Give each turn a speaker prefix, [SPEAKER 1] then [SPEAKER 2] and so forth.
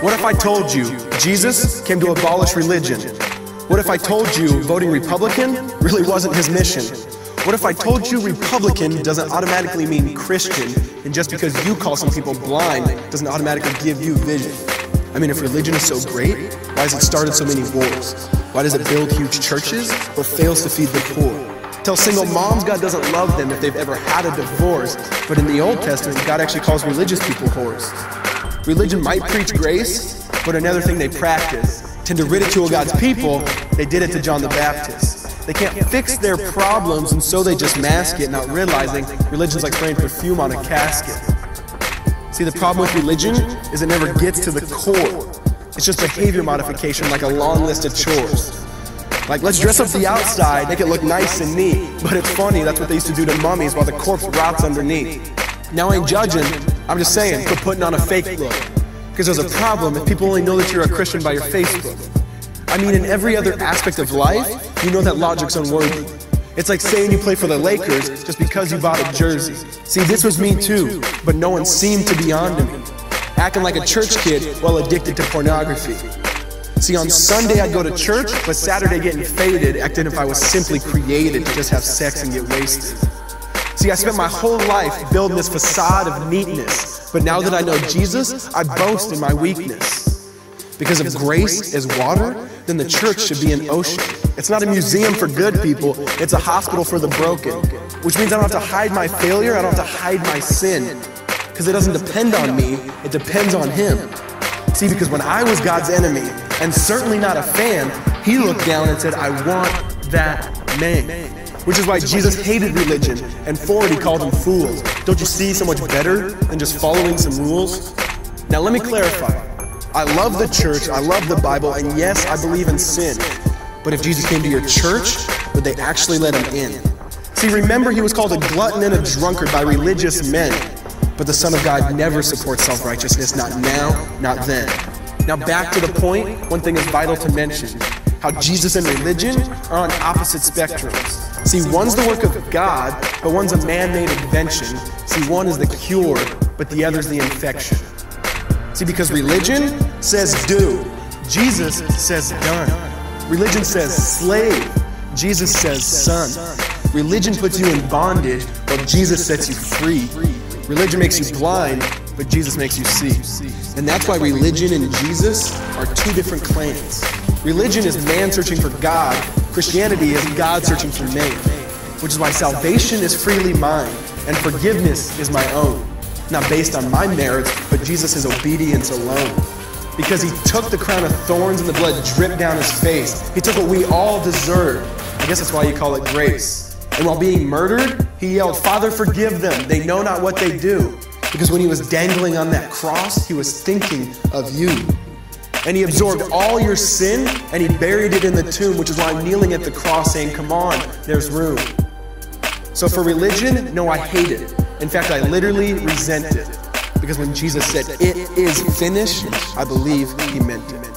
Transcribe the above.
[SPEAKER 1] What if I told you Jesus came to abolish religion? What if I told you voting Republican really wasn't his mission? What if I told you Republican doesn't automatically mean Christian, and just because you call some people blind doesn't automatically give you vision? I mean, if religion is so great, why has it started so many wars? Why does it build huge churches or fails to feed the poor? Tell single moms God doesn't love them if they've ever had a divorce, but in the Old Testament, God actually calls religious people whores. Religion might preach grace, but another thing they practice. Tend to ridicule God's people, they did it to John the Baptist. They can't fix their problems, and so they just mask it, not realizing religion's like spraying perfume on a casket. See, the problem with religion is it never gets to the core. It's just behavior modification, like a long list of chores. Like, let's dress up the outside, make it look nice and neat. But it's funny, that's what they used to do to mummies while the corpse rots underneath. Now, I ain't judging, I'm just saying, quit putting on a fake look. Because there's a problem if people only know that you're a Christian by your Facebook. I mean, in every other aspect of life, you know that logic's unworthy. It's like saying you play for the Lakers just because you bought a jersey. See, this was me too, but no one seemed to be on to me. Acting like a church kid while addicted to pornography. See, on Sunday I'd go to church, but Saturday getting faded, acting if I was simply created to just have sex and get wasted. See, I spent my whole life building this facade of neatness, but now that I know Jesus, I boast in my weakness. Because if grace is water, then the church should be an ocean. It's not a museum for good people, it's a hospital for the broken. Which means I don't have to hide my failure, I don't have to hide my sin. Because it doesn't depend on me, it depends on Him. See, because when I was God's enemy, and certainly not a fan, He looked down and said, I want that man. Which is why Jesus hated religion, and for it He called them fools. Don't you see so much better than just following some rules? Now let me clarify. I love the church, I love the Bible, and yes, I believe in sin. But if Jesus came to your church, would they actually let Him in? See, remember He was called a glutton and a drunkard by religious men. But the Son of God never supports self-righteousness, not now, not then. Now back to the point, one thing is vital to mention. How Jesus and religion are on opposite spectrums. See, one's the work of God, but one's a man-made invention. See, one is the cure, but the other's the infection. See, because religion says do, Jesus says done. Religion says slave, Jesus says son. Religion puts you in bondage, while Jesus sets you free. Religion makes you blind, but Jesus makes you see. And that's why religion and Jesus are two different claims. Religion is man searching for God. Christianity is God searching for man. Which is why salvation is freely mine, and forgiveness is my own. Not based on my merits, but Jesus' obedience alone. Because He took the crown of thorns and the blood dripped down His face. He took what we all deserve. I guess that's why you call it grace. And while being murdered, He yelled, Father, forgive them. They know not what they do. Because when He was dangling on that cross, He was thinking of you. And He absorbed all your sin, and He buried it in the tomb, which is why I'm kneeling at the cross saying, come on, there's room. So for religion, no, I hate it. In fact, I literally resent it. Because when Jesus said, it is finished, I believe He meant it.